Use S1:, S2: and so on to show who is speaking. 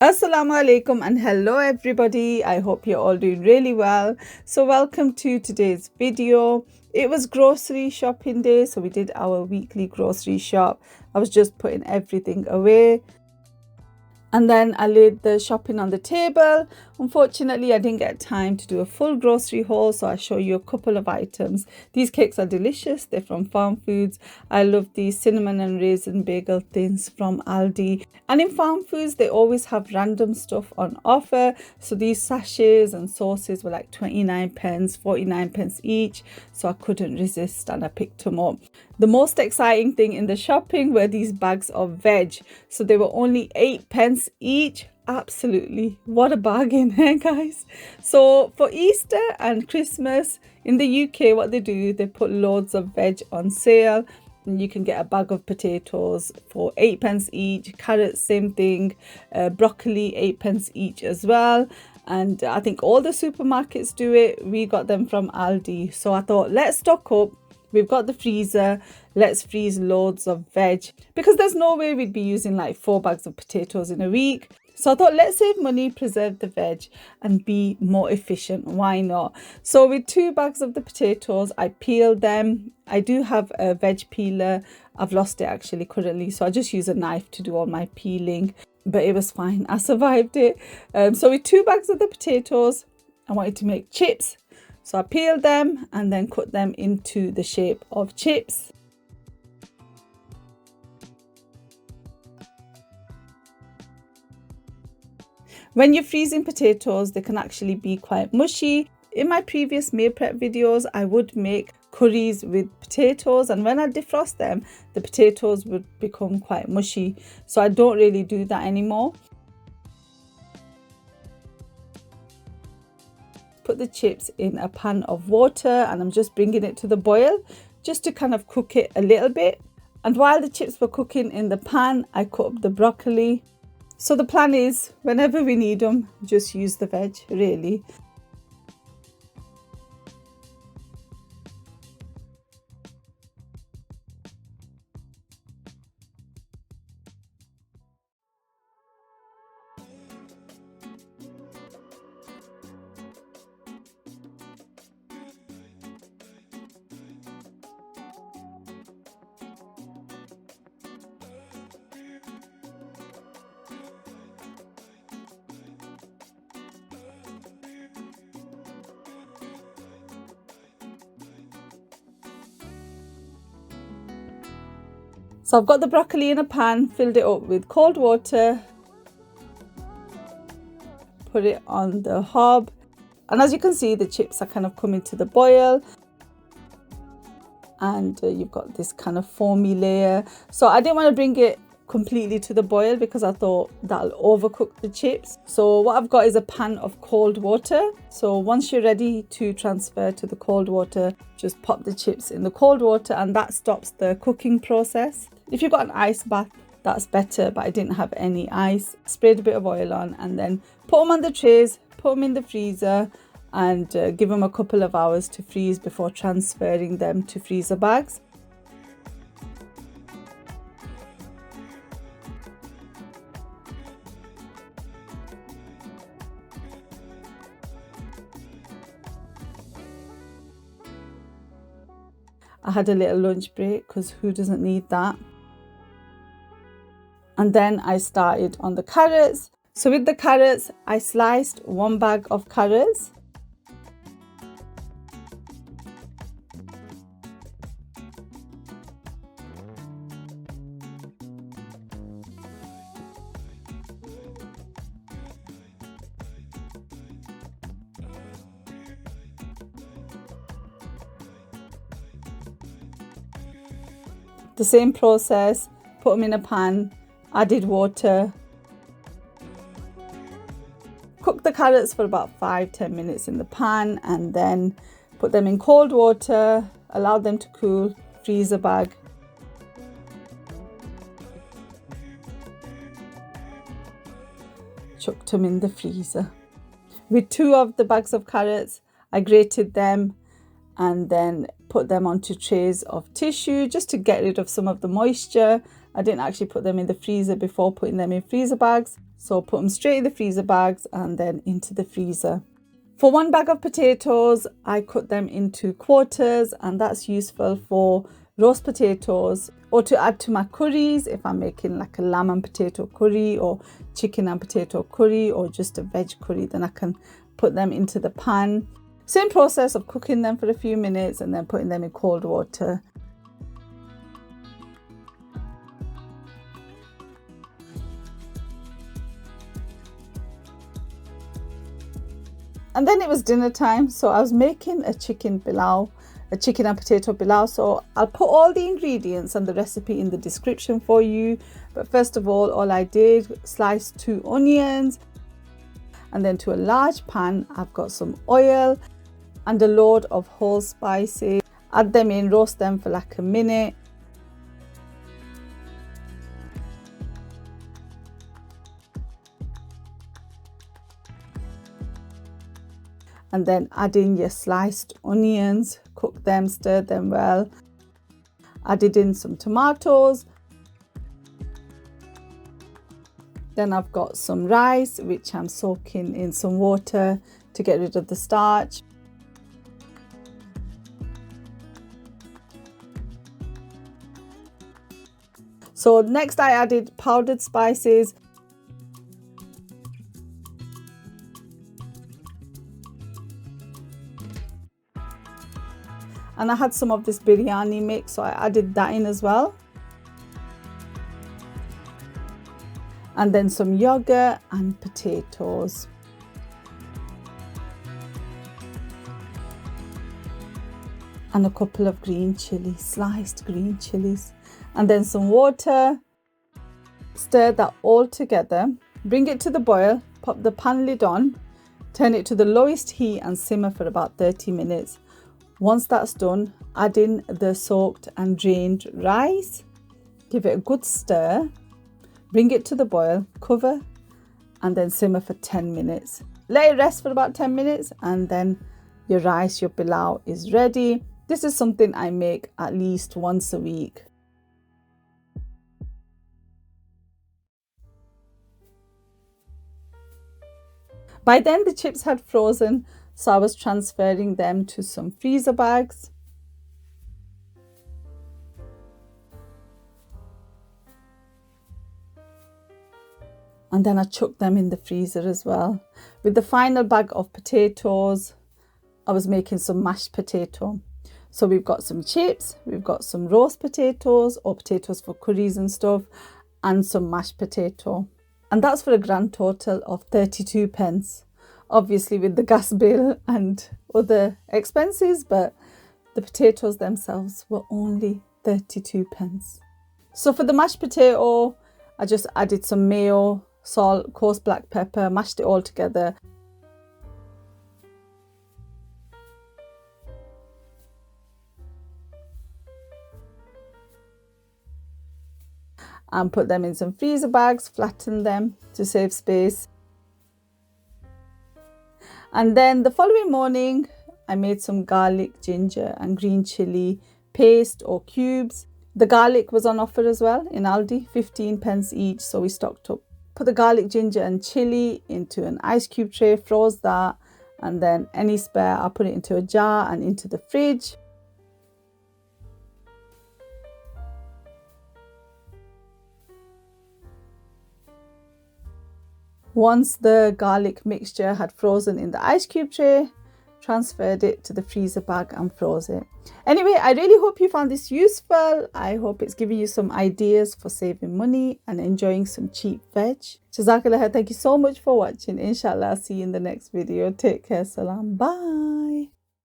S1: Assalamu alaikum and hello everybody. I hope you're all doing really well. So welcome to today's video. It was grocery shopping day, so we did our weekly grocery shop. I was just putting everything away. And then I laid the shopping on the table. Unfortunately, I didn't get time to do a full grocery haul, so I'll show you a couple of items. These cakes are delicious. They're from Farm Foods. I love these cinnamon and raisin bagel thins from Aldi. And in Farm Foods, they always have random stuff on offer. So these sachets and sauces were like 29 pence, 49 pence each. So I couldn't resist and I picked them up. The most exciting thing in the shopping were these bags of veg. So they were only 8 pence each. Absolutely, what a bargain, eh guys? So for Easter and Christmas in the UK, what they do, they put loads of veg on sale. And you can get a bag of potatoes for 8 pence each, carrots same thing, broccoli 8 pence each as well. And I think all the supermarkets do it. We got them from Aldi. So I thought, let's stock up. We've got the freezer, let's freeze loads of veg, because there's no way we'd be using like 4 bags of potatoes in a week. So I thought, let's save money, preserve the veg and be more efficient. Why not? So with 2 bags of the potatoes, I peeled them. I do have a veg peeler. I've lost it actually currently, so I just use a knife to do all my peeling, but it was fine. I survived it. So with 2 bags of the potatoes, I wanted to make chips. So I peeled them and then cut them into the shape of chips. When you're freezing potatoes, they can actually be quite mushy. In my previous meal prep videos, I would make curries with potatoes, and when I defrost them, the potatoes would become quite mushy. So I don't really do that anymore. Put the chips in a pan of water and I'm just bringing it to the boil just to kind of cook it a little bit. And while the chips were cooking in the pan, I cut up the broccoli. So the plan is, whenever we need them, just use the veg, really. So I've got the broccoli in a pan, filled it up with cold water, put it on the hob, and as you can see, the chips are kind of coming to the boil, and you've got this kind of foamy layer. So I didn't want to bring it completely to the boil because I thought that'll overcook the chips. So what I've got is a pan of cold water. So once you're ready to transfer to the cold water, just pop the chips in the cold water and that stops the cooking process. If you've got an ice bath, that's better, but I didn't have any ice. Sprayed a bit of oil on and then put them on the trays, put them in the freezer and give them a couple of hours to freeze before transferring them to freezer bags. I had a little lunch break because who doesn't need that? And then I started on the carrots. So with the carrots, I sliced 1 bag of carrots. The same process, put them in a pan, added water. Cook the carrots for about 5-10 minutes in the pan and then put them in cold water, allow them to cool, freezer bag. Chucked them in the freezer. With 2 of the bags of carrots, I grated them and then put them onto trays of tissue just to get rid of some of the moisture. I didn't actually put them in the freezer before putting them in freezer bags. So put them straight in the freezer bags and then into the freezer. For 1 bag of potatoes, I cut them into quarters, and that's useful for roast potatoes or to add to my curries if I'm making like a lamb and potato curry or chicken and potato curry or just a veg curry. Then I can put them into the pan. Same process of cooking them for a few minutes and then putting them in cold water. And then it was dinner time, so I was making a chicken pilau, a chicken and potato pilau. So I'll put all the ingredients and the recipe in the description for you. But first of all I did, sliced 2 onions, and then to a large pan, I've got some oil and a load of whole spices. Add them in, roast them for like a minute. And then add in your sliced onions, cook them, stir them well. Added in some tomatoes. Then I've got some rice, which I'm soaking in some water to get rid of the starch. So next I added powdered spices. And I had some of this biryani mix, so I added that in as well. And then some yogurt and potatoes. And a couple of green chilies, sliced green chilies. And then some water. Stir that all together. Bring it to the boil, pop the pan lid on, turn it to the lowest heat and simmer for about 30 minutes. Once that's done, add in the soaked and drained rice. Give it a good stir. Bring it to the boil, cover, and then simmer for 10 minutes. Let it rest for about 10 minutes and then your rice, your pilau is ready. This is something I make at least once a week. By then the chips had frozen, so I was transferring them to some freezer bags. And then I chucked them in the freezer as well. With the final bag of potatoes, I was making some mashed potato. So we've got some chips, we've got some roast potatoes or potatoes for curries and stuff, and some mashed potato. And that's for a grand total of 32 pence. Obviously with the gas bill and other expenses, but the potatoes themselves were only 32 pence. So for the mashed potato, I just added some mayo, salt, coarse black pepper, mashed it all together. And put them in some freezer bags, flatten them to save space. And then the following morning, I made some garlic, ginger and green chilli paste or cubes. The garlic was on offer as well in Aldi, 15 pence each, so we stocked up. Put the garlic, ginger and chilli into an ice cube tray, froze that, and then any spare, I put it into a jar and into the fridge. Once the garlic mixture had frozen in the ice cube tray, transferred it to the freezer bag and froze it. Anyway, I really hope you found this useful. I hope it's giving you some ideas for saving money and enjoying some cheap veg. Jazakallah, thank you so much for watching. Inshallah, I'll see you in the next video. Take care. Salam. Bye.